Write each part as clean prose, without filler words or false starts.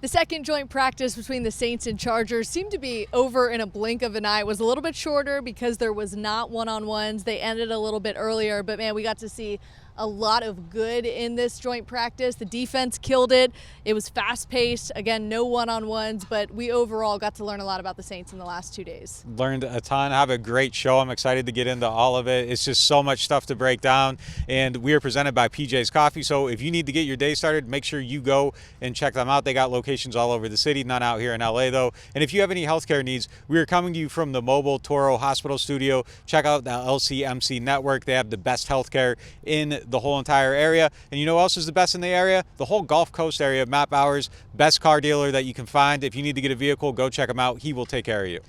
The second joint practice between the Saints and Chargers seemed to be over in a blink of an eye. It was a little bit shorter because there was not one-on-ones. They ended a little bit earlier, but man, we got to see a lot of good in this joint practice. The defense killed it. It was fast-paced. Again, no one-on-ones, but we overall got to learn a lot about the Saints in the last 2 days. Learned a ton. Have a great show. I'm excited to get into all of it. It's just so much stuff to break down, and we are presented by PJ's Coffee. So if you need to get your day started, make sure you go and check them out. They got locations all over the city, none out here in LA though. And if you have any healthcare needs, we are coming to you from the mobile Toro Hospital Studio. Check out the LCMC network. They have the best healthcare in the whole entire area. And you know what else is the best in the area? The whole Gulf Coast area. Matt Bowers, best car dealer that you can find. If you need to get a vehicle, go check him out. He will take care of you.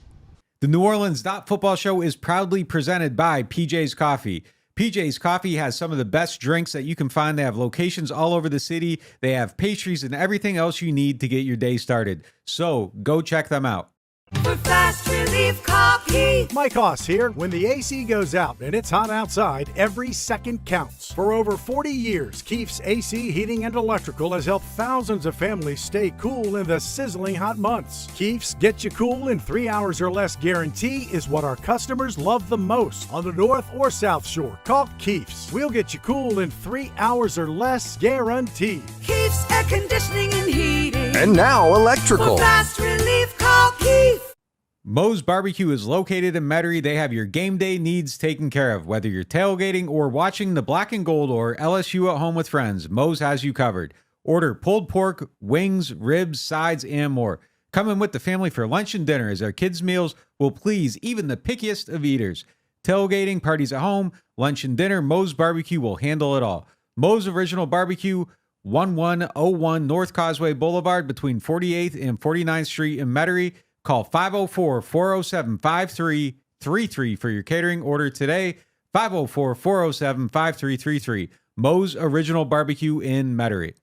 The NewOrleans.Football show is proudly presented by PJ's Coffee. PJ's Coffee has some of the best drinks that you can find. They have locations all over the city. They have pastries and everything else you need to get your day started. So go check them out. For fast relief coffee. Mike Hoss here. When the AC goes out and it's hot outside, every second counts. For over 40 years, Keefe's AC Heating and Electrical has helped thousands of families stay cool in the sizzling hot months. Keefe's Get You Cool in 3 hours or less guarantee is what our customers love the most on the North or South Shore. Call Keefe's. We'll get you cool in 3 hours or less guaranteed. Keefe's Air Conditioning and Heating. And now electrical. For fast relief, call Keefe. Moe's Barbecue is located in Metairie. They have your game day needs taken care of. Whether you're tailgating or watching the Black and Gold or LSU at home with friends, Moe's has you covered. Order pulled pork, wings, ribs, sides, and more. Come in with the family for lunch and dinner as our kids' meals will please even the pickiest of eaters. Tailgating, parties at home, lunch and dinner, Moe's Barbecue will handle it all. Moe's Original Barbecue, 1101 North Causeway Boulevard between 48th and 49th Street in Metairie. Call 504-407-5333 for your catering order today. 504-407-5333. Moe's Original Barbecue in Metairie.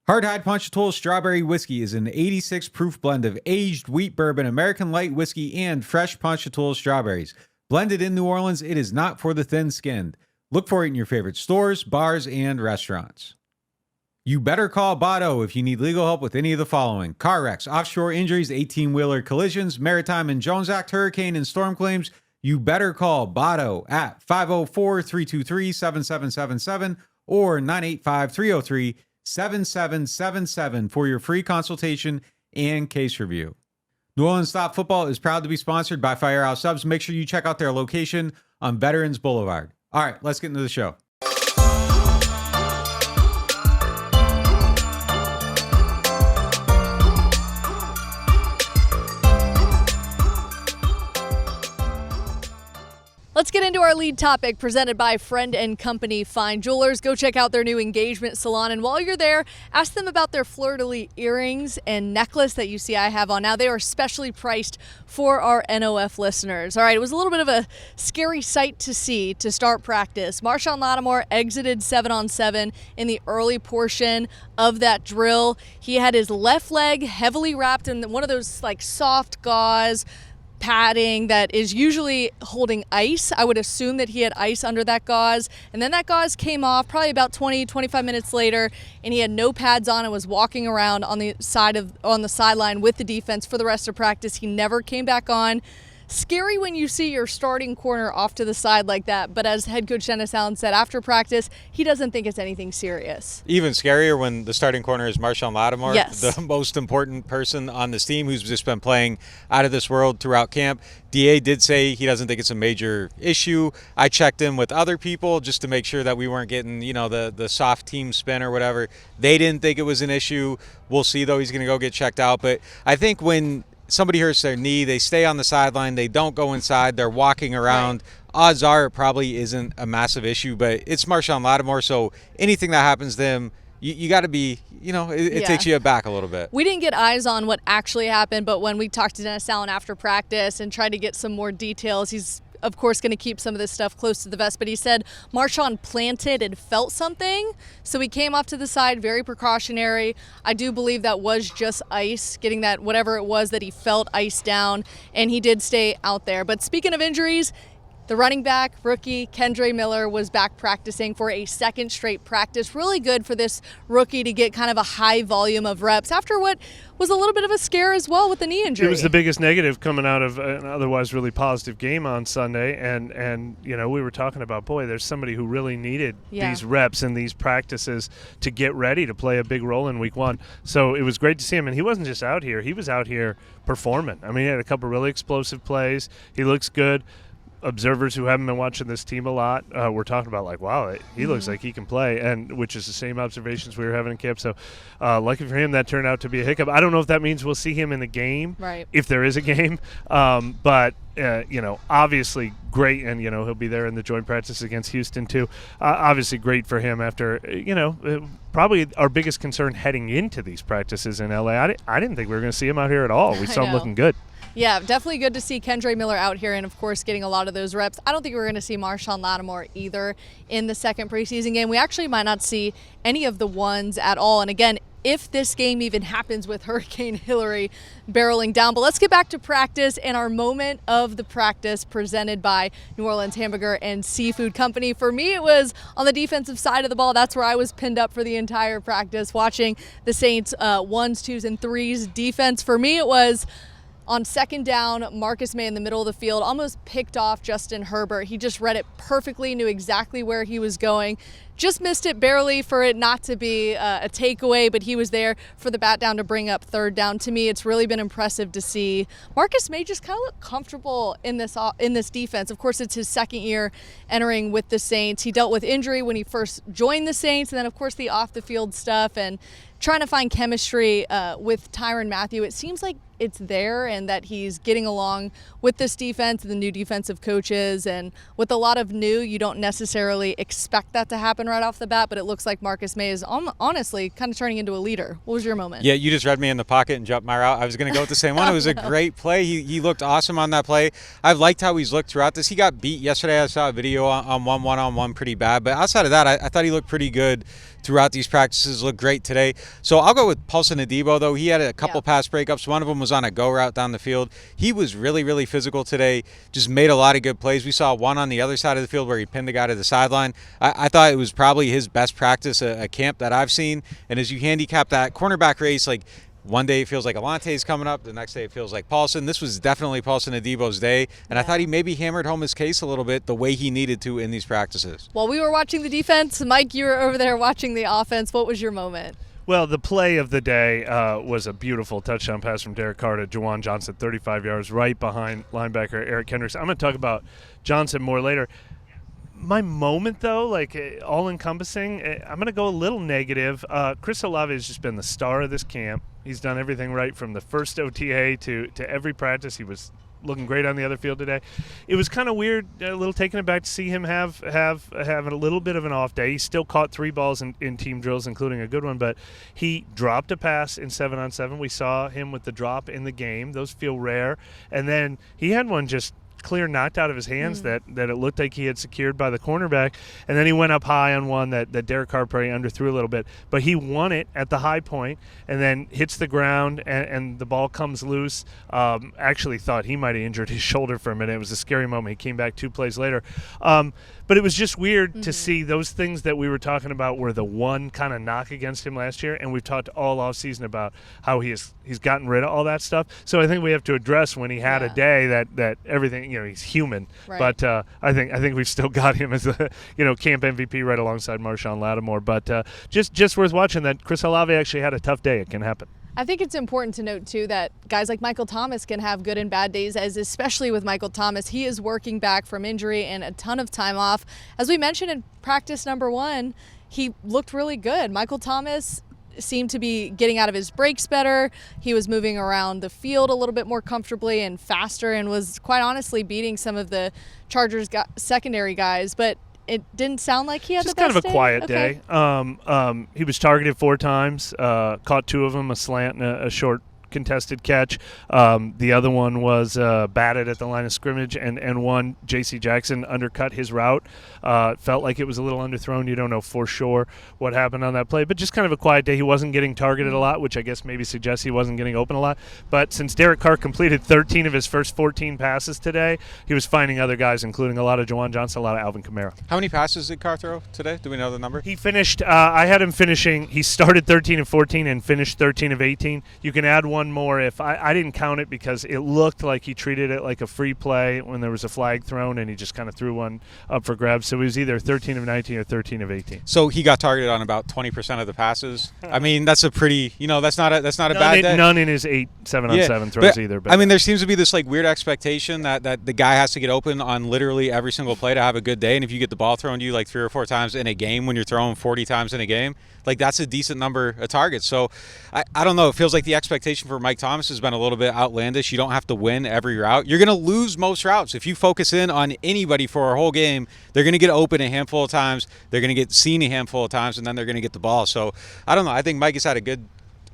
Hardhide Ponchatoula Strawberry Whiskey is an 86 proof blend of aged wheat bourbon, American light whiskey, and fresh Ponchatoula strawberries. Blended in New Orleans, it is not for the thin-skinned. Look for it in your favorite stores, bars, and restaurants. You better call Botto if you need legal help with any of the following: car wrecks, offshore injuries, 18-wheeler collisions, maritime and Jones Act hurricane and storm claims. You better call Botto at 504-323-7777 or 985-303-7777 for your free consultation and case review. NewOrleans.Football is proud to be sponsored by Firehouse Subs. Make sure you check out their location on Veterans Boulevard. All right, let's get into the show. Let's get into our lead topic, presented by Friend and Company Fine Jewelers. Go check out their new engagement salon, and while you're there, ask them about their fleur-de-lis earrings and necklace that you see I have on now. They are specially priced for our NOF listeners. All right, it was a little bit of a scary sight to see to start practice. Marshon Lattimore exited 7-on-7 in the early portion of that drill. He had his left leg heavily wrapped in one of those like soft gauze padding that is usually holding ice. I would assume that he had ice under that gauze, and then that gauze came off probably about 20-25 minutes later, and he had no pads on and was walking around on the sideline with the defense for the rest of practice. He never came back on. Scary when you see your starting corner off to the side like that, but as head coach Dennis Allen said after practice, he doesn't think it's anything serious. Even scarier when the starting corner is Marshon Lattimore, yes, the most important person on this team who's just been playing out of this world throughout camp. DA did say he doesn't think it's a major issue. I checked in with other people just to make sure that we weren't getting, the soft team spin or whatever. They didn't think it was an issue. We'll see, though. He's going to go get checked out. But I think when somebody hurts their knee, they stay on the sideline, they don't go inside, they're walking around. Right. Odds are it probably isn't a massive issue, but it's Marshon Lattimore, so anything that happens to him, you got to be, it takes you aback a little bit. We didn't get eyes on what actually happened, but when we talked to Dennis Allen after practice and tried to get some more details, he's of course going to keep some of this stuff close to the vest, but he said Marshon planted and felt something, so he came off to the side, very precautionary. I do believe that was just ice, getting that whatever it was that he felt ice down, and he did stay out there. But speaking of injuries, The running back, rookie, Kendre Miller, was back practicing for a second straight practice. Really good for this rookie to get kind of a high volume of reps after what was a little bit of a scare as well with the knee injury. It was the biggest negative coming out of an otherwise really positive game on Sunday. And you know, we were talking about, boy, there's somebody who really needed these reps and these practices to get ready to play a big role in week one. So it was great to see him. And he wasn't just out here. He was out here performing. I mean, he had a couple really explosive plays. He looks good. Observers who haven't been watching this team a lot were talking about, like, wow, he looks like he can play, and which is the same observations we were having in camp. So lucky for him, that turned out to be a hiccup. I don't know if that means we'll see him in the game, if there is a game. But you know, obviously great, and you know, he'll be there in the joint practice against Houston too. Obviously great for him after, you know, probably our biggest concern heading into these practices in LA. I didn't think we were going to see him out here at all. We saw him looking good. Yeah, definitely good to see Kendre Miller out here and, of course, getting a lot of those reps. I don't think we're going to see Marshawn Lattimore either in the second preseason game. We actually might not see any of the ones at all. And, again, if this game even happens with Hurricane Hillary barreling down. But let's get back to practice and our moment of the practice presented by New Orleans Hamburger and Seafood Company. For me, it was on the defensive side of the ball. That's where I was pinned up for the entire practice, watching the Saints' 1s, 2s, and 3s defense. For me, it was on second down, Marcus May in the middle of the field almost picked off Justin Herbert. He just read it perfectly, knew exactly where he was going. Just missed it barely for it not to be a takeaway, but he was there for the bat down to bring up third down. To me, it's really been impressive to see Marcus May just kind of look comfortable in this defense. Of course, it's his second year entering with the Saints. He dealt with injury when he first joined the Saints, and then, of course, the off-the-field stuff and trying to find chemistry with Tyrann Mathieu. It seems like it's there and that he's getting along with this defense and the new defensive coaches. And with a lot of new, you don't necessarily expect that to happen right off the bat, but it looks like Marcus May is honestly kind of turning into a leader. What was your moment? Yeah, you just read me in the pocket and jumped my route. I was going to go with the same one. It was a great play. He looked awesome on that play. I've liked how he's looked throughout this. He got beat yesterday. I saw a video on one-on-one pretty bad, but outside of that, I thought he looked pretty good throughout these practices. Looked great today. So I'll go with Paulson Adebo, though. He had a couple pass breakups. One of them was on a go route down the field. He was really, really physical today. Just made a lot of good plays. We saw one on the other side of the field where he pinned the guy to the sideline. I thought it was probably his best practice at camp that I've seen. And as you handicap that cornerback race, like, one day it feels like Alante's coming up. The next day it feels like Paulson. This was definitely Paulson Adebo's day. And I thought he maybe hammered home his case a little bit the way he needed to in these practices. While we were watching the defense, Mike, you were over there watching the offense. What was your moment? Well, the play of the day was a beautiful touchdown pass from Derek Carr to Juwan Johnson, 35 yards right behind linebacker Eric Kendricks. I'm going to talk about Johnson more later. My moment, though, like all-encompassing, I'm going to go a little negative. Chris Olave has just been the star of this camp. He's done everything right from the first OTA to every practice. He was looking great on the other field today. It was kind of weird, a little taken aback to see him have a little bit of an off day. He still caught 3 balls in team drills, including a good one, but he dropped a pass in 7-on-7. We saw him with the drop in the game. Those feel rare. And then he had one just clear knocked out of his hands that it looked like he had secured by the cornerback, and then he went up high on one that Derek Carr probably underthrew a little bit, but he won it at the high point and then hits the ground and the ball comes loose. Actually thought he might have injured his shoulder for a minute. It was a scary moment. He came back 2 plays later. But it was just weird to see those things that we were talking about were the one kind of knock against him last year, and we've talked all offseason about how he's gotten rid of all that stuff. So I think we have to address when he had a day that everything, you know, he's human. Right. But I think we've still got him as a, you know, camp MVP right alongside Marshawn Lattimore. But just worth watching that Chris Olave actually had a tough day. It can happen. I think it's important to note, too, that guys like Michael Thomas can have good and bad days, as especially with Michael Thomas. He is working back from injury and a ton of time off. As we mentioned in practice number 1, he looked really good. Michael Thomas seemed to be getting out of his breaks better. He was moving around the field a little bit more comfortably and faster and was quite honestly beating some of the Chargers secondary guys. But it didn't sound like he had the best day. Just kind of a quiet day. He was targeted 4 times, caught 2 of them, a slant and a short contested catch. The other one was batted at the line of scrimmage, and one, J.C. Jackson undercut his route. Felt like it was a little underthrown. You don't know for sure what happened on that play, but just kind of a quiet day. He wasn't getting targeted a lot, which I guess maybe suggests he wasn't getting open a lot. But since Derek Carr completed 13 of his first 14 passes today, he was finding other guys, including a lot of Juwan Johnson, a lot of Alvin Kamara. How many passes did Carr throw today? Do we know the number? He finished, I had him finishing, he started 13 of 14 and finished 13 of 18. You can add one more if, I didn't count it because it looked like he treated it like a free play when there was a flag thrown and he just kind of threw one up for grabs. So it was either 13 of 19 or 13 of 18. So he got targeted on about 20% of the passes. I mean, that's a pretty, that's not a bad day. None in his 7-on-7 throws either. But I mean, there seems to be this like weird expectation that the guy has to get open on literally every single play to have a good day. And if you get the ball thrown to you like 3 or 4 times in a game when you're throwing 40 times in a game, like that's a decent number of targets. So I don't know. It feels like the expectation for Mike Thomas has been a little bit outlandish. You don't have to win every route. You're going to lose most routes. If you focus in on anybody for a whole game, they're going to get open a handful of times. They're going to get seen a handful of times, and then they're going to get the ball. So I don't know. I think Mike has had a good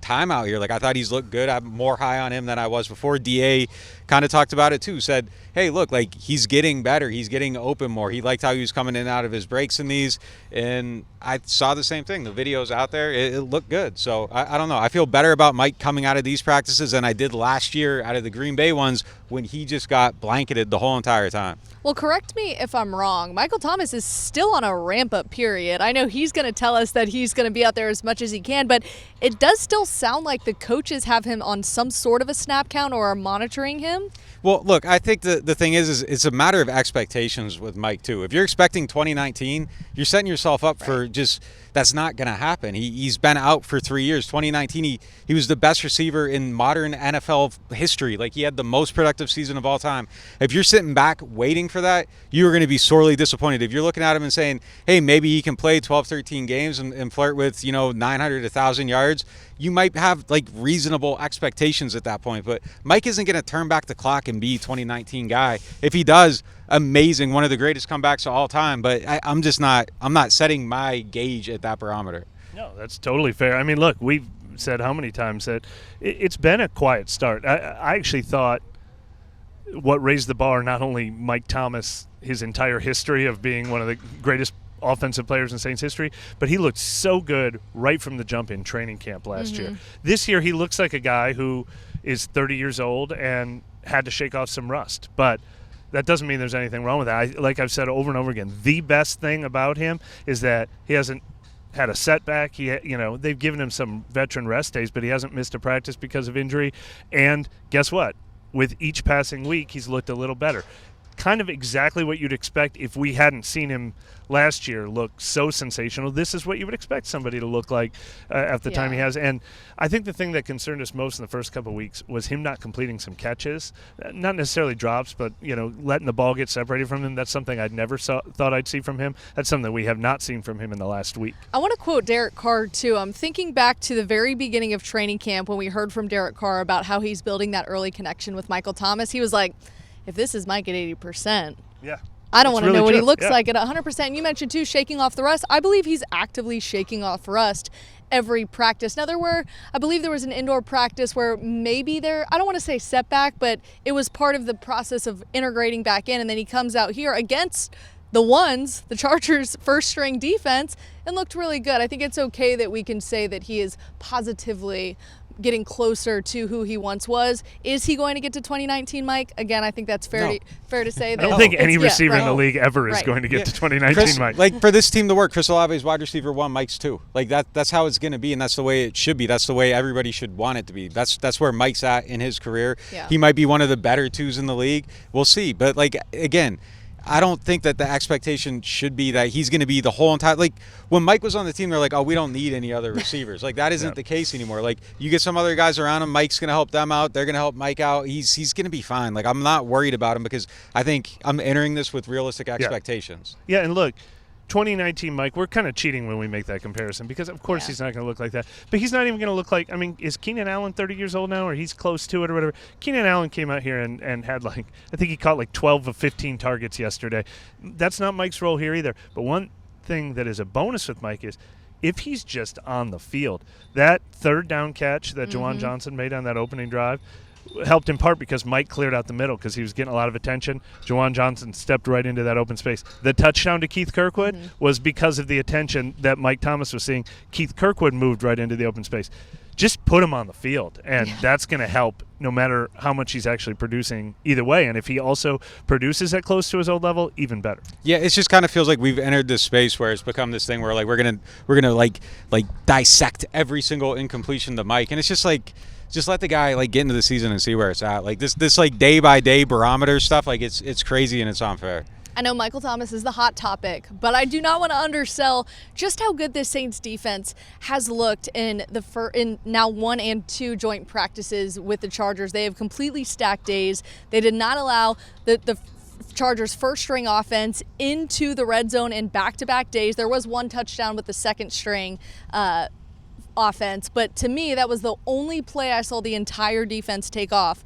time out here. Like I thought he's looked good. I'm more high on him than I was before. DA kind of talked about it too. Said, hey, look, like he's getting better. He's getting open more. He liked how he was coming in and out of his breaks in these. And I saw the same thing. The video's out there. It looked good. So I don't know. I feel better about Mike coming out of these practices than I did last year out of the Green Bay ones when he just got blanketed the whole entire time. Well, correct me if I'm wrong. Michael Thomas is still on a ramp-up period. I know he's going to tell us that he's going to be out there as much as he can, but it does still sound like the coaches have him on some sort of a snap count or are monitoring him. Well, look, I think the thing is it's a matter of expectations with Mike, too. If you're expecting 2019, you're setting yourself up for just that's not going to happen. He's been out for 3 years. 2019, he was the best receiver in modern NFL history. Like, he had the most productive season of all time. If you're sitting back waiting for that, you're going to be sorely disappointed. If you're looking at him and saying, hey, maybe he can play 12, 13 games and flirt with, 900, 1,000 yards, you might have, like, reasonable expectations at that point. But Mike isn't going to turn back the clock and be 2019 guy. If he does, amazing, one of the greatest comebacks of all time. But I'm not setting my gauge at that barometer. No, that's totally fair. I mean, look, we've said how many times that it's been a quiet start. I actually thought what raised the bar, not only Mike Thomas, his entire history of being one of the greatest offensive players in Saints history, but he looked so good right from the jump in training camp last year. This year he looks like a guy who is 30 years old and had to shake off some rust, but that doesn't mean there's anything wrong with that. Like I've said over and over again, the best thing about him is that he hasn't had a setback. They've given him some veteran rest days, but he hasn't missed a practice because of injury. And guess what? With each passing week, he's looked a little better. Kind of exactly what you'd expect if we hadn't seen him last year look so sensational. This is what you would expect somebody to look like at the time he has. And I think the thing that concerned us most in the first couple of weeks was him not completing some catches. Not necessarily drops, but, letting the ball get separated from him. That's something I'd never thought I'd see from him. That's something that we have not seen from him in the last week. I want to quote Derek Carr, too. I'm thinking back to the very beginning of training camp when we heard from Derek Carr about how he's building that early connection with Michael Thomas. He was like, if this is Mike at 80%, I don't want to know what he looks like at 100%. You mentioned, too, shaking off the rust. I believe he's actively shaking off rust every practice. Now, I believe there was an indoor practice where maybe I don't want to say setback, but it was part of the process of integrating back in, and then he comes out here against the Chargers' first-string defense and looked really good. I think it's okay that we can say that he is positively getting closer to who he once was. Is he going to get to 2019, Mike? Again, I think that's fair to say. That I don't think any receiver in the league ever is going to get to 2019, Mike. Like, for this team to work, Chris Olave's wide receiver 1, Mike's 2. Like, that's how it's going to be, and that's the way it should be. That's the way everybody should want it to be. That's where Mike's at in his career. Yeah. He might be one of the better 2s in the league. We'll see. But, like, again, I don't think that the expectation should be that he's going to be the whole entire – like, when Mike was on the team, they're like, oh, we don't need any other receivers. Like, that isn't the case anymore. Like, you get some other guys around him, Mike's going to help them out. They're going to help Mike out. He's going to be fine. Like, I'm not worried about him because I think I'm entering this with realistic expectations. Yeah, and look, 2019 Mike, we're kind of cheating when we make that comparison because, of course, he's not going to look like that. But he's not even going to look like – I mean, is Keenan Allen 30 years old now or he's close to it or whatever? Keenan Allen came out here and had, like – I think he caught like 12 of 15 targets yesterday. That's not Mike's role here either. But one thing that is a bonus with Mike is if he's just on the field. That third down catch that Juwan Johnson made on that opening drive helped in part because Mike cleared out the middle because he was getting a lot of attention. Juwan Johnson stepped right into that open space. The touchdown to Keith Kirkwood was because of the attention that Mike Thomas was seeing. Keith Kirkwood moved right into the open space. Just put him on the field, and that's going to help no matter how much he's actually producing either way. And if he also produces at close to his old level, even better. Yeah, it just kind of feels like we've entered this space where it's become this thing where like we're gonna like dissect every single incompletion to Mike, and it's just like just let the guy like get into the season and see where it's at. Like this like day by day barometer stuff, like it's crazy and it's unfair. I know Michael Thomas is the hot topic, but I do not want to undersell just how good this Saints defense has looked in now 1 and 2 joint practices with the Chargers. They have completely stacked days. They did not allow the Chargers' first-string offense into the red zone in back-to-back days. There was one touchdown with the second-string offense, but to me, that was the only play I saw the entire defense take off.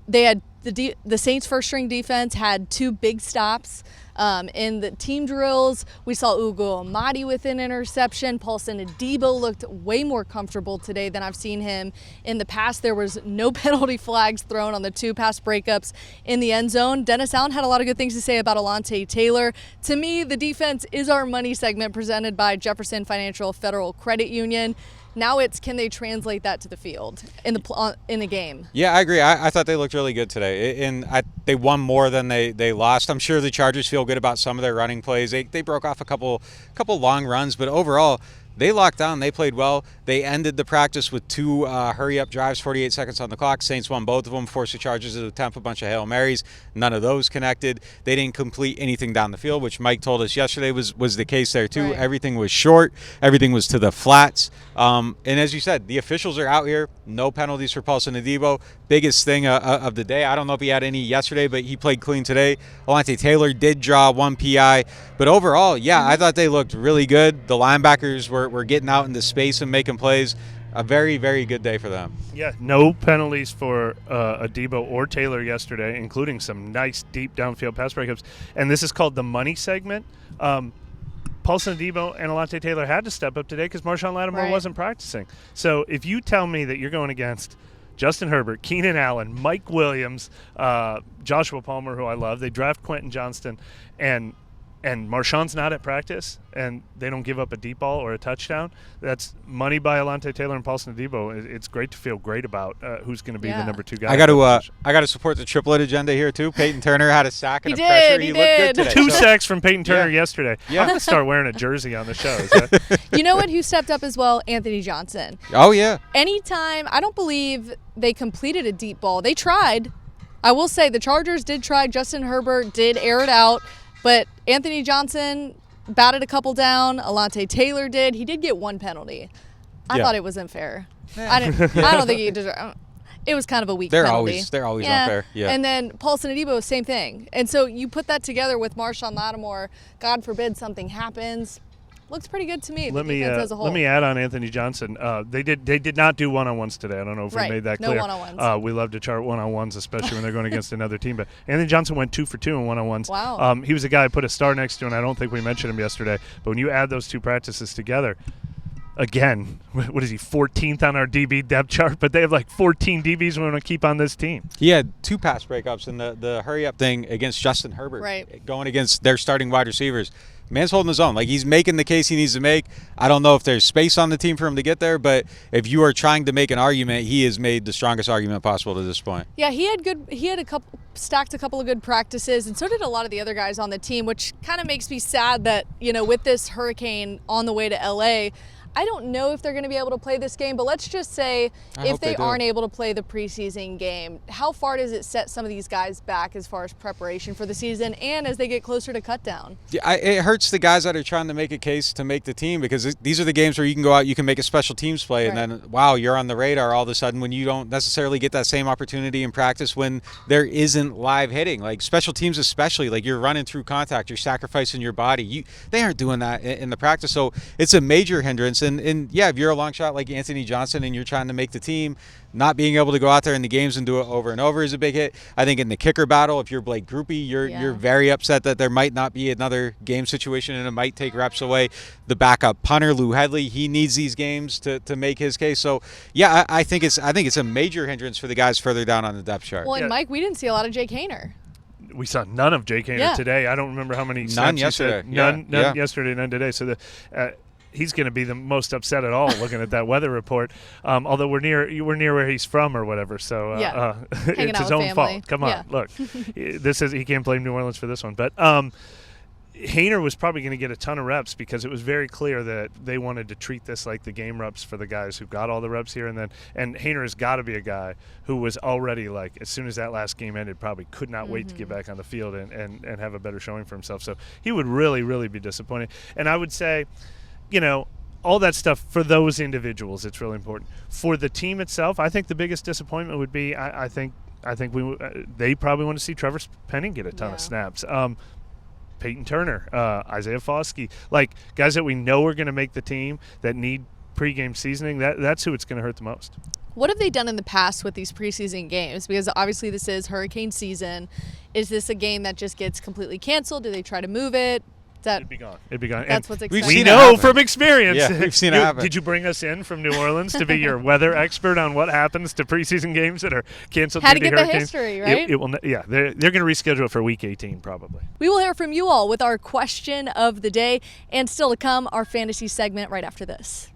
They had the Saints' first-string defense had 2 big stops. In the team drills, we saw Ugo Amadi with an interception. Paulson Adebo looked way more comfortable today than I've seen him in the past. There was no penalty flags thrown on the 2 pass breakups in the end zone. Dennis Allen had a lot of good things to say about Alontae Taylor. To me, the defense is our money segment presented by Jefferson Financial Federal Credit Union. Now it's can they translate that to the field in the game? Yeah, I agree. I thought they looked really good today, and they won more than they lost. I'm sure the Chargers feel good about some of their running plays. They broke off a couple long runs, but overall they locked down. They played well. They ended the practice with 2 hurry-up drives, 48 seconds on the clock. Saints won both of them, forced the Chargers to attempt a bunch of Hail Marys. None of those connected. They didn't complete anything down the field, which Mike told us yesterday was the case there too. Right. Everything was short. Everything was to the flats. And as you said, the officials are out here. No penalties for Paulson Adebo. Biggest thing of the day. I don't know if he had any yesterday, but he played clean today. Alontae Taylor did draw 1 PI. But overall, yeah, I thought they looked really good. The linebackers were getting out into space and making plays. A very, very good day for them. Yeah, no penalties for Adebo or Taylor yesterday, including some nice deep downfield pass breakups. And this is called the money segment. Paulson Adebo and Alontae Taylor had to step up today because Marshawn Lattimore wasn't practicing. So if you tell me that you're going against Justin Herbert, Keenan Allen, Mike Williams, Joshua Palmer, who I love, they draft Quentin Johnston, and Marshawn's not at practice, and they don't give up a deep ball or a touchdown, that's money by Alontae Taylor and Paulson Adebo. It's great to feel great about who's going to be the number 2 guy. I got to support the triplet agenda here too. Peyton Turner had a sack and a pressure. He looked good today. 2 sacks from Peyton Turner yesterday. Yeah. I'm going to start wearing a jersey on the show. You know what? Who stepped up as well? Anthony Johnson. Oh yeah. Anytime, I don't believe they completed a deep ball. They tried. I will say the Chargers did try. Justin Herbert did air it out. But Anthony Johnson batted a couple down. Alontae Taylor did. He did get 1 penalty. I thought it was unfair. I don't think he deserved. It was kind of a weak penalty. They're always unfair. Yeah. And then Paulson Adebo, same thing. And so you put that together with Marshawn Lattimore. God forbid something happens. Looks pretty good to me. Let me add on Anthony Johnson. They did not do one-on-ones today. I don't know if we made that clear. No one-on-ones. We love to chart one-on-ones, especially when they're going against another team. But Anthony Johnson went 2 for 2 in one-on-ones. Wow. He was a guy I put a star next to, and I don't think we mentioned him yesterday. But when you add those 2 practices together, again, what is he, 14th on our DB depth chart? But they have like 14 DBs we want to keep on this team. He had 2 pass breakups in the hurry-up thing against Justin Herbert, going against their starting wide receivers. Man's holding his own. Like, he's making the case he needs to make. I don't know if there's space on the team for him to get there, but if you are trying to make an argument, he has made the strongest argument possible to this point. Yeah, he had stacked a couple of good practices, and so did a lot of the other guys on the team, which kind of makes me sad that, with this hurricane on the way to LA, I don't know if they're going to be able to play this game, but let's just say if they aren't able to play the preseason game, how far does it set some of these guys back as far as preparation for the season and as they get closer to cut down? Yeah, it hurts the guys that are trying to make a case to make the team, because these are the games where you can go out, you can make a special teams play, and then, wow, you're on the radar all of a sudden when you don't necessarily get that same opportunity in practice when there isn't live hitting. Like, special teams especially, like, you're running through contact, you're sacrificing your body. They aren't doing that in the practice, so it's a major hindrance. And yeah, if you're a long shot like Anthony Johnson and you're trying to make the team, not being able to go out there in the games and do it over and over is a big hit. I think in the kicker battle, if you're Blake Groupie, you're very upset that there might not be another game situation and it might take reps away. The backup punter, Lou Headley, he needs these games to make his case. So yeah, I think it's a major hindrance for the guys further down on the depth chart. Well, and Mike, we didn't see a lot of Jake Haener. We saw none of Jake Haener today. I don't remember how many. None yesterday. None yesterday, none today. So he's going to be the most upset at all looking at that weather report. Although we're near where he's from or whatever. So it's his own fault. Come on, look, he can't blame New Orleans for this one. But Haener was probably going to get a ton of reps because it was very clear that they wanted to treat this like the game reps for the guys who got all the reps here. And Haener has got to be a guy who was already, like, as soon as that last game ended, probably could not wait to get back on the field and have a better showing for himself. So he would really, really be disappointed. And I would say, all that stuff for those individuals, it's really important. For the team itself, I think the biggest disappointment would be I think they probably want to see Trevor Penning get a ton of snaps. Peyton Turner, Isaiah Foskey, like guys that we know are going to make the team that need pregame seasoning. That's who it's going to hurt the most. What have they done in the past with these preseason games? Because obviously this is hurricane season. Is this a game that just gets completely canceled? Do they try to move it? It'd be gone. That's what's exciting. We know from experience. Yeah, we've seen it happen. Did you bring us in from New Orleans to be your weather expert on what happens to preseason games that are canceled due to hurricanes? Had to get the history, right? It will. Yeah, they're going to reschedule it for Week 18 probably. We will hear from you all with our question of the day, and still to come, our fantasy segment right after this.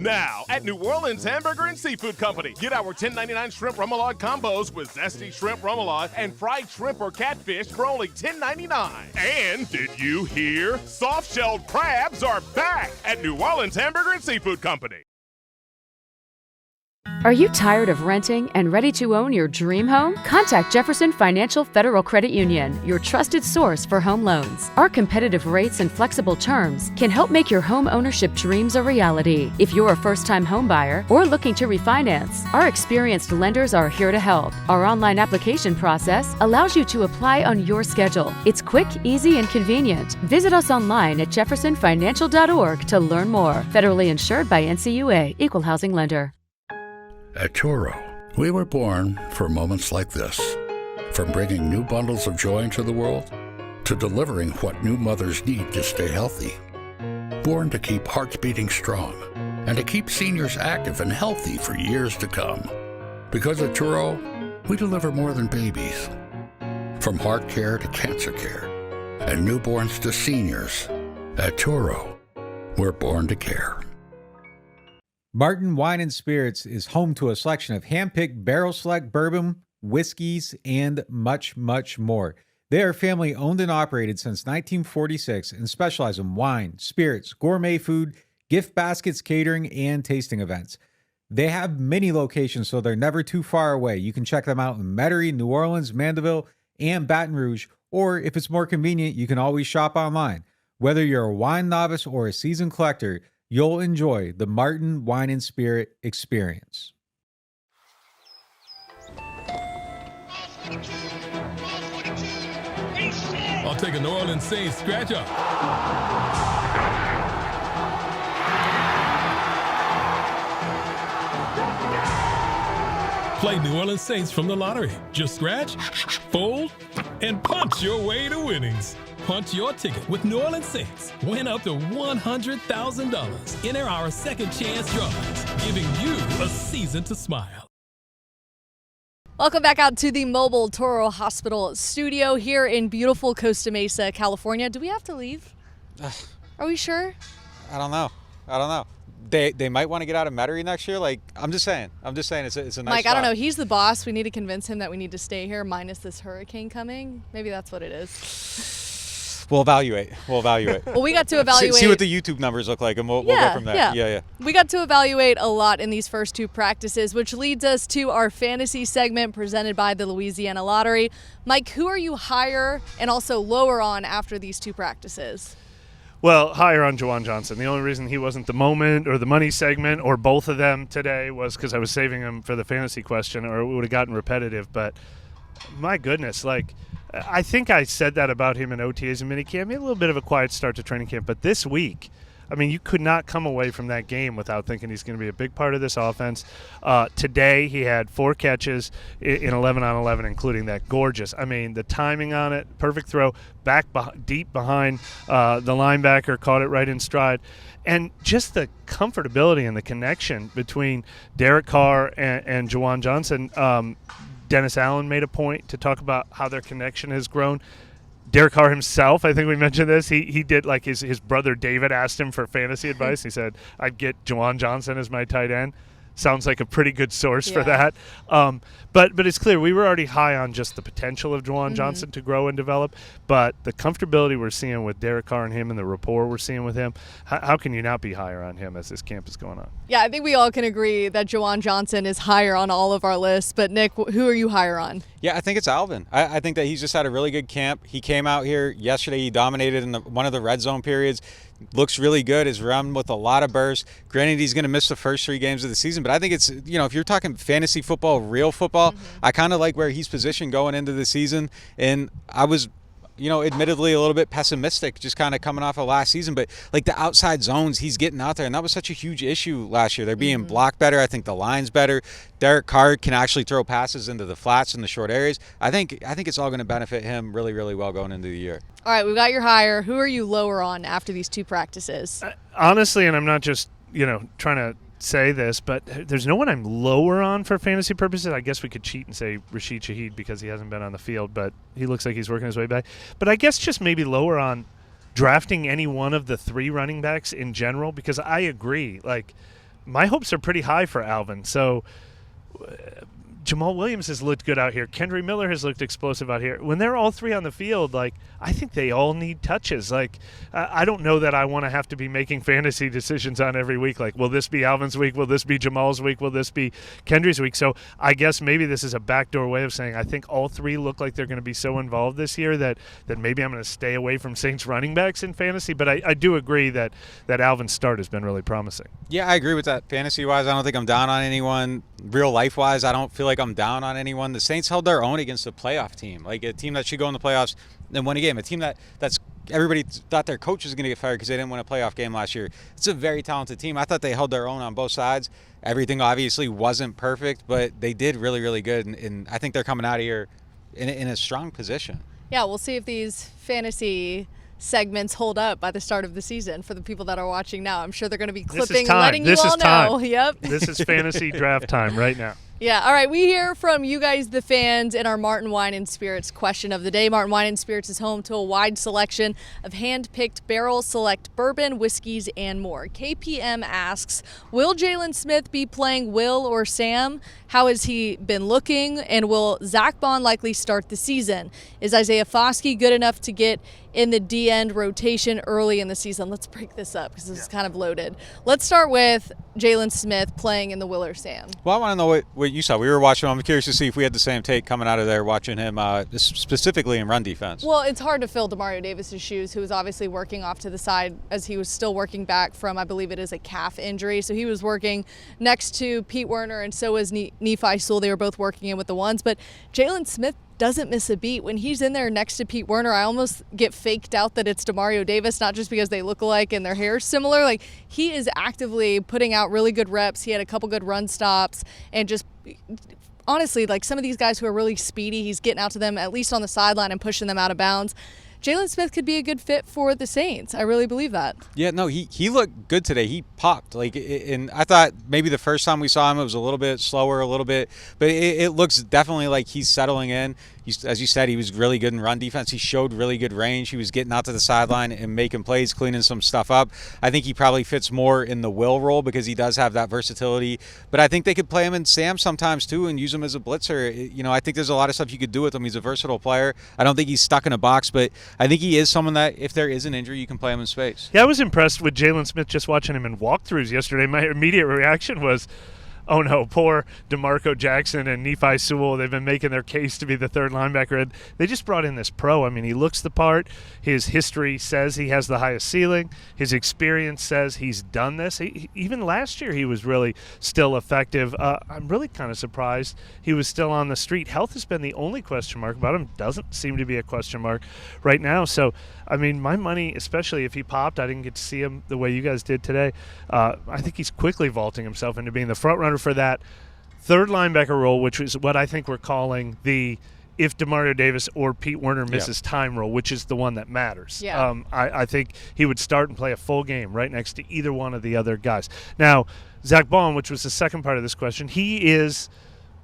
Now, at New Orleans Hamburger and Seafood Company, get our $10.99 shrimp remoulade combos with zesty shrimp remoulade and fried shrimp or catfish for only $10.99. And did you hear? Soft-shelled crabs are back at New Orleans Hamburger and Seafood Company. Are you tired of renting and ready to own your dream home? Contact Jefferson Financial Federal Credit Union, your trusted source for home loans. Our competitive rates and flexible terms can help make your home ownership dreams a reality. If you're a first-time home buyer or looking to refinance, our experienced lenders are here to help. Our online application process allows you to apply on your schedule. It's quick, easy, and convenient. Visit us online at jeffersonfinancial.org to learn more. Federally insured by NCUA, Equal Housing Lender. At Turo, we were born for moments like this. From bringing new bundles of joy into the world, to delivering what new mothers need to stay healthy. Born to keep hearts beating strong, and to keep seniors active and healthy for years to come. Because at Turo, we deliver more than babies. From heart care to cancer care, and newborns to seniors. At Turo, we're born to care. Martin Wine and Spirits is home to a selection of hand-picked barrel select bourbon, whiskeys, and much, much more. They are family owned and operated since 1946 and specialize in wine, spirits, gourmet food, gift baskets, catering, and tasting events. They have many locations, so they're never too far away. You can check them out in Metairie, New Orleans, Mandeville, and Baton Rouge, or if it's more convenient, you can always shop online. Whether you're a wine novice or a seasoned collector, you'll enjoy the Martin Wine and Spirit experience. I'll take a New Orleans Saints scratch up. Play New Orleans Saints from the lottery. Just scratch, fold, and punch your way to winnings. Punch your ticket with New Orleans Saints. Win up to $100,000. Enter our second chance drawings, giving you a season to smile. Welcome back out to the Mobile Toro Hospital studio here in beautiful Costa Mesa, California. Do we have to leave? Are we sure? I don't know. They might want to get out of Metairie next year. Like, I'm just saying it's a nice Mike, spot. I don't know. He's the boss. We need to convince him that we need to stay here minus this hurricane coming. Maybe that's what it is. We'll evaluate. Well, we got to evaluate. See what the YouTube numbers look like, and we'll go from there. Yeah. We got to evaluate a lot in these first two practices, which leads us to our fantasy segment presented by the Louisiana Lottery. Mike, who are you higher and also lower on after these two practices? Well, higher on Juwan Johnson. The only reason he wasn't the moment or the money segment or both of them today was because I was saving him for the fantasy question, or it would have gotten repetitive. But my goodness, like, I think I said that about him in OTAs and minicamp. He had a little bit of a quiet start to training camp, but this week, I mean, you could not come away from that game without thinking he's going to be a big part of this offense. Today, he had 4 catches in 11 on 11, including that gorgeous. I mean, the timing on it, perfect throw, deep behind the linebacker, caught it right in stride. And just the comfortability and the connection between Derek Carr and Juwan Johnson. Dennis Allen made a point to talk about how their connection has grown. Derek Carr himself, I think we mentioned this, he did like his brother David asked him for fantasy advice. He said, I'd get Juwan Johnson as my tight end. Sounds like a pretty good source for that. But it's clear we were already high on just the potential of Juwan Johnson to grow and develop. But the comfortability we're seeing with Derek Carr and him and the rapport we're seeing with him, how can you not be higher on him as this camp is going on? Yeah, I think we all can agree that Juwan Johnson is higher on all of our lists. But, Nick, who are you higher on? Yeah, I think it's Alvin. I think that he's just had a really good camp. He came out here yesterday. He dominated in one of the red zone periods. Looks really good. Is run with a lot of bursts. Granted, he's going to miss the first 3 games of the season, but I think it's, if you're talking fantasy football, real football, I kind of like where he's positioned going into the season. And I was, admittedly a little bit pessimistic just kind of coming off of last season, but like the outside zones, he's getting out there, and that was such a huge issue last year. They're being blocked better. I think the line's better. Derek Carr can actually throw passes into the flats in the short areas. I think it's all going to benefit him really, really well going into the year. All right, we've got your higher. Who are you lower on after these 2 practices? Honestly, and I'm not just, trying to say this, but there's no one I'm lower on for fantasy purposes. I guess we could cheat and say Rashid Shaheed because he hasn't been on the field, but he looks like he's working his way back. But I guess just maybe lower on drafting any one of the 3 running backs in general, because I agree. Like, my hopes are pretty high for Alvin. So Jamal Williams has looked good out here. Kendry Miller has looked explosive out here. When they're all 3 on the field, like, I think they all need touches. Like, I don't know that I want to have to be making fantasy decisions on every week. Like, will this be Alvin's week? Will this be Jamal's week? Will this be Kendry's week? So I guess maybe this is a backdoor way of saying I think all 3 look like they're going to be so involved this year that maybe I'm going to stay away from Saints running backs in fantasy. But I do agree that Alvin's start has been really promising. Yeah, I agree with that. Fantasy-wise, I don't think I'm down on anyone. Real life-wise, I don't feel like I'm down on anyone. The Saints held their own against a playoff team, like a team that should go in the playoffs and win a game. A team that's everybody thought their coach was going to get fired because they didn't win a playoff game last year. It's a very talented team. I thought they held their own on both sides. Everything obviously wasn't perfect, but they did really, really good. And I think they're coming out of here in a strong position. Yeah, we'll see if these fantasy segments hold up by the start of the season for the people that are watching now. I'm sure they're going to be clipping, letting you all know. Yep. This is fantasy draft time right now. Yeah, all right, we hear from you guys, the fans, in our Martin Wine and Spirits question of the day. Martin Wine and Spirits is home to a wide selection of hand-picked barrel select bourbon, whiskeys, and more. KPM asks, will Jalen Smith be playing Will or Sam? How has he been looking? And will Zach Bond likely start the season? Is Isaiah Foskey good enough to get in the D-end rotation early in the season? Let's break this up because this is kind of loaded. Let's start with Jalen Smith playing in the Will or Sam. Well, I want to know what you saw. We were watching him. I'm curious to see if we had the same take coming out of there watching him specifically in run defense. Well, it's hard to fill Demario Davis's shoes, who was obviously working off to the side as he was still working back from, I believe it is a calf injury. So he was working next to Pete Werner, and so was Nephi Sewell. They were both working in with the ones. But Jalen Smith doesn't miss a beat. When he's in there next to Pete Werner, I almost get faked out that it's Demario Davis, not just because they look alike and their hair's similar. Like, he is actively putting out really good reps. He had a couple good run stops, and just honestly, like, some of these guys who are really speedy, he's getting out to them at least on the sideline and pushing them out of bounds. Jalen Smith could be a good fit for the Saints. I really believe that. Yeah, no, he looked good today. He popped. And I thought maybe the first time we saw him, it was a little bit slower, but it looks definitely like he's settling in. As you said, he was really good in run defense. He showed really good range. He was getting out to the sideline and making plays, cleaning some stuff up. I think he probably fits more in the Will role because he does have that versatility. But I think they could play him in Sam sometimes too and use him as a blitzer. I think there's a lot of stuff you could do with him. He's a versatile player. I don't think he's stuck in a box, but I think he is someone that if there is an injury, you can play him in space. Yeah, I was impressed with Jalen Smith just watching him in walkthroughs yesterday. My immediate reaction was, oh no, poor DeMarco Jackson and Nephi Sewell, they've been making their case to be the third linebacker. And they just brought in this pro. I mean, he looks the part. His history says he has the highest ceiling. His experience says he's done this. Even last year he was really still effective. I'm really kind of surprised he was still on the street. Health has been the only question mark about him. Doesn't seem to be a question mark right now. So, I mean, my money, especially if he popped, I didn't get to see him the way you guys did today. I think he's quickly vaulting himself into being the front runner for that third linebacker role, which is what I think we're calling the if Demario Davis or Pete Werner misses time role, which is the one that matters. Yeah. I think he would start and play a full game right next to either one of the other guys. Now, Zach Baum, which was the second part of this question, he is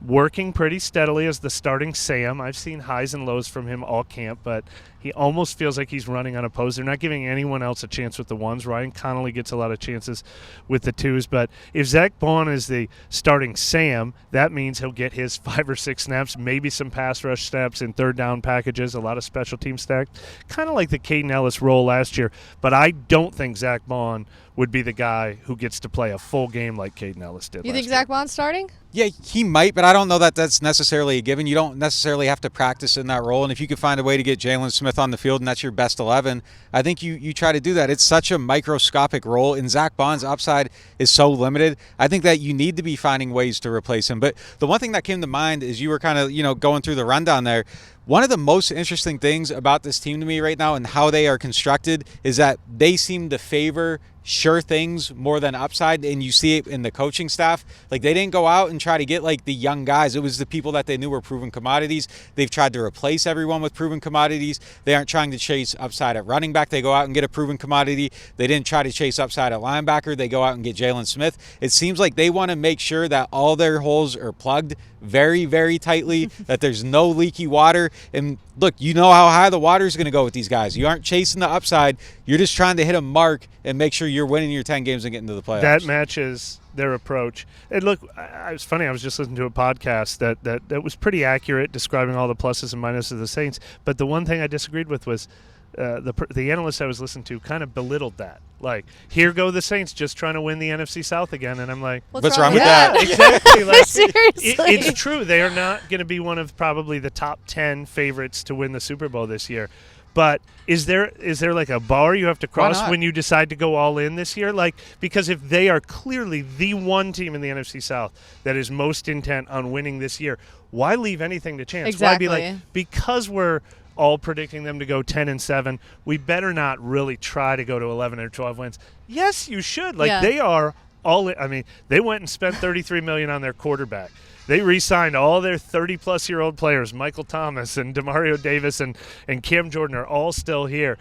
working pretty steadily as the starting Sam. I've seen highs and lows from him all camp, but he almost feels like he's running unopposed. They're not giving anyone else a chance with the ones. Ryan Connolly gets a lot of chances with the twos, but if Zach Baum is the starting Sam, that means he'll get his 5 or 6 snaps, maybe some pass rush snaps in third down packages, a lot of special team stack, kind of like the Caden Ellis role last year. But I don't think Zach Baum would be the guy who gets to play a full game like Caden Ellis did. You think Zach Baum's starting? Yeah, he might, but I don't know that that's necessarily a given. You don't necessarily have to practice in that role, and if you can find a way to get Jalen Smith on the field and that's your best 11, I think you try to do that. It's such a microscopic role, and Zach Baum's upside is so limited. I think that you need to be finding ways to replace him. But the one thing that came to mind is you were kind of going through the rundown there. One of the most interesting things about this team to me right now and how they are constructed is that they seem to favor sure things more than upside, and you see it in the coaching staff. Like, they didn't go out and try to get like the young guys. It was the people that they knew were proven commodities. They've tried to replace everyone with proven commodities. They aren't trying to chase upside at running back. They go out and get a proven commodity. They didn't try to chase upside at linebacker. They go out and get Jalen Smith. It seems like they want to make sure that all their holes are plugged very, very tightly, that there's no leaky water. And look, you know how high the water is going to go with these guys. You aren't chasing the upside. You're just trying to hit a mark and make sure you're winning your 10 games and getting to the playoffs. That matches their approach. And look, it's funny, I was just listening to a podcast that was pretty accurate describing all the pluses and minuses of the Saints. But the one thing I disagreed with was the analyst I was listening to kind of belittled that. Like, here go the Saints just trying to win the NFC South again. And I'm like, what's wrong with that? Exactly. Like, Seriously. It's true. They are not going to be one of probably the top 10 favorites to win the Super Bowl this year. But is there like a bar you have to cross when you decide to go all in this year? Like, because if they are clearly the one team in the NFC South that is most intent on winning this year, why leave anything to chance? Exactly. Why be like, because we're all predicting them to go 10-7, we better not really try to go to 11 or 12 wins. Yes, you should. Like, they are all in. I mean, they went and spent $33 million on their quarterback. They re-signed all their 30-plus-year-old players. Michael Thomas and Demario Davis and Cam Jordan are all still here.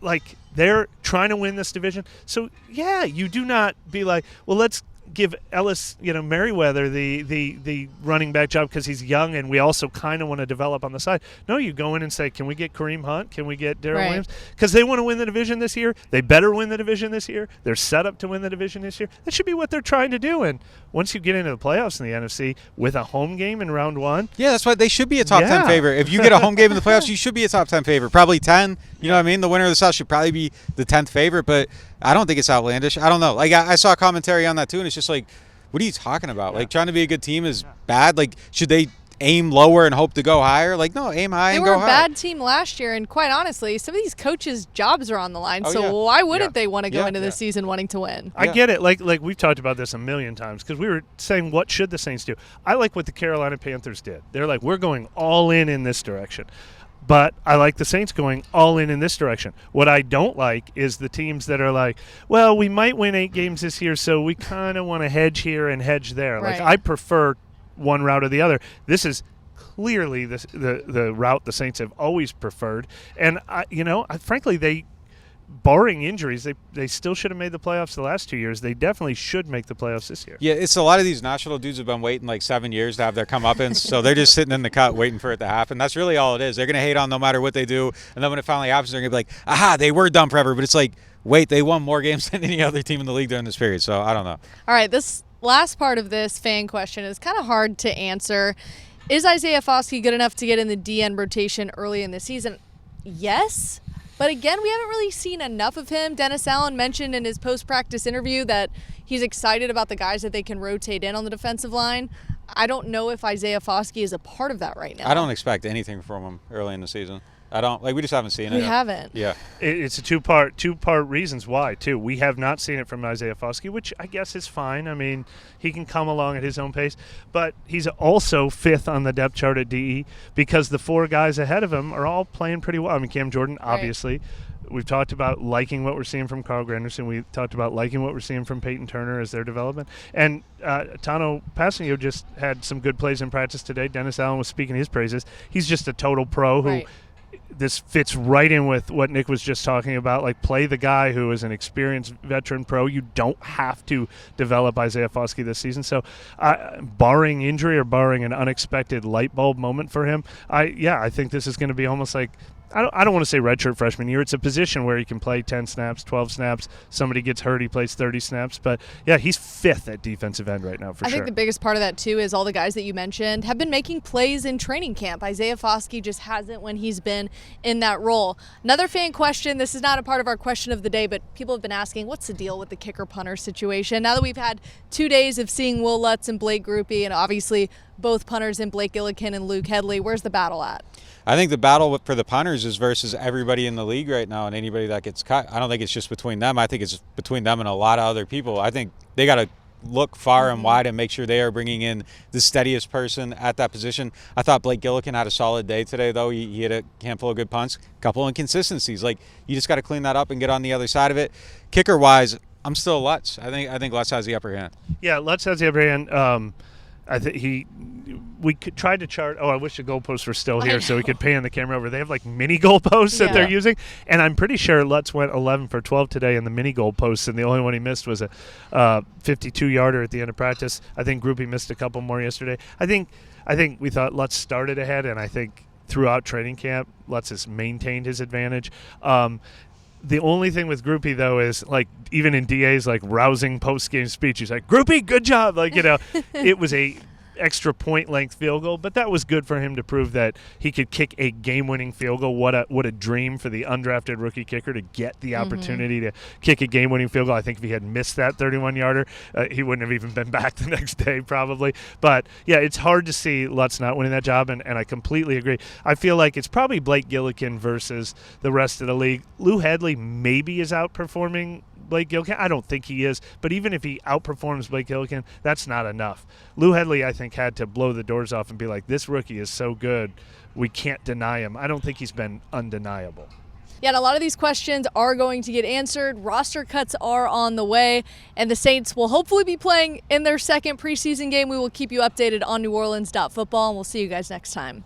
Like, they're trying to win this division. So, yeah, you do not be like, well, let's give Ellis, Merriweather the running back job because he's young and we also kind of want to develop on the side. No, you go in and say, can we get Kareem Hunt? Can we get Darrell Williams? Because they want to win the division this year. They better win the division this year. They're set up to win the division this year. That should be what they're trying to do. And once you get into the playoffs in the NFC with a home game in round 1. Yeah, that's why they should be a top 10 favorite. If you get a home game in the playoffs, you should be a top 10 favorite. Probably 10. You know what I mean? The winner of the South should probably be the 10th favorite, but I don't think it's outlandish. I don't know. Like, I saw commentary on that too, and it's just like, what are you talking about? Like, trying to be a good team is bad? Like, should they aim lower and hope to go higher? Like, no, aim high and go high. They were a bad team last year, and quite honestly, some of these coaches' jobs are on the line, why wouldn't they want to go into the season wanting to win? I get it. Like we've talked about this a million times because we were saying, what should the Saints do? I like what the Carolina Panthers did. They're like, we're going all in this direction. But I like the Saints going all in this direction. What I don't like is the teams that are like, well, we might win 8 games this year, so we kind of want to hedge here and hedge there. Right. Like, I prefer one route or the other. This is clearly the route the Saints have always preferred. And, frankly, they, barring injuries, they still should have made the playoffs the last 2 years. They definitely should make the playoffs this year. Yeah, it's a lot of these national dudes have been waiting like 7 years to have their comeuppance, so they're just sitting in the cut waiting for it to happen. That's really all it is. They're going to hate on no matter what they do, and then when it finally happens, they're going to be like, aha, they were done forever. But it's like, wait, they won more games than any other team in the league during this period, so I don't know. All right, this last part of this fan question is kind of hard to answer. Is Isaiah Foskey good enough to get in the DN rotation early in the season? Yes. But again, we haven't really seen enough of him. Dennis Allen mentioned in his post-practice interview that he's excited about the guys that they can rotate in on the defensive line. I don't know if Isaiah Foskey is a part of that right now. I don't expect anything from him early in the season. We just haven't seen it. We haven't. Yeah. It's a two-part reasons why, too. We have not seen it from Isaiah Foskey, which I guess is fine. I mean, he can come along at his own pace. But he's also 5th on the depth chart at DE because the 4 guys ahead of him are all playing pretty well. I mean, Cam Jordan, obviously. Right. We've talked about liking what we're seeing from Carl Granderson. We talked about liking what we're seeing from Peyton Turner as their development. And Tano Passanio just had some good plays in practice today. Dennis Allen was speaking his praises. He's just a total pro who – this fits right in with what Nick was just talking about. Like, play the guy who is an experienced veteran pro. You don't have to develop Isaiah Foskey this season. So, barring injury or barring an unexpected light bulb moment for him, I think this is going to be almost like, I don't want to say redshirt freshman year. It's a position where he can play 10 snaps, 12 snaps. Somebody gets hurt, he plays 30 snaps. But, yeah, he's 5th at defensive end right now for sure. I think the biggest part of that, too, is all the guys that you mentioned have been making plays in training camp. Isaiah Foskey just hasn't when he's been in that role. Another fan question, this is not a part of our question of the day, but people have been asking, what's the deal with the kicker-punter situation? Now that we've had 2 days of seeing Will Lutz and Blake Grupe and obviously both punters in Blake Gillikin and Luke Headley, where's the battle at? I think the battle for the punters is versus everybody in the league right now and anybody that gets cut. I don't think it's just between them. I think it's between them and a lot of other people. I think they got to look far and wide and make sure they are bringing in the steadiest person at that position. I thought Blake Gillikin had a solid day today, though. He had a handful of good punts, a couple inconsistencies. Like, you just got to clean that up and get on the other side of it. Kicker-wise, I'm still Lutz. I think Lutz has the upper hand. Yeah, Lutz has the upper hand. I think we could try to chart. Oh, I wish the goalposts were still here so we could pan the camera over. They have like mini goalposts that they're using, and I'm pretty sure Lutz went 11 for 12 today in the mini goalposts, and the only one he missed was a 52-yarder at the end of practice. I think Grupe missed a couple more yesterday. I think we thought Lutz started ahead, and I think throughout training camp, Lutz has maintained his advantage. The only thing with Grupe, though, is, like, even in DA's, like, rousing post-game speech, he's like, Grupe, good job. Like, it was a extra point-length field goal, but that was good for him to prove that he could kick a game-winning field goal. What a dream for the undrafted rookie kicker to get the opportunity to kick a game-winning field goal. I think if he had missed that 31-yarder, he wouldn't have even been back the next day probably. But, yeah, it's hard to see Lutz not winning that job, and I completely agree. I feel like it's probably Blake Gillikin versus the rest of the league. Lou Headley maybe is outperforming Blake Gillikin. I don't think he is, but even if he outperforms Blake Gillikin, that's not enough. Lou Headley, I think, had to blow the doors off and be like, this rookie is so good, we can't deny him. I don't think he's been undeniable. Yeah, and a lot of these questions are going to get answered. Roster cuts are on the way, and the Saints will hopefully be playing in their second preseason game. We will keep you updated on NewOrleans.Football, and we'll see you guys next time.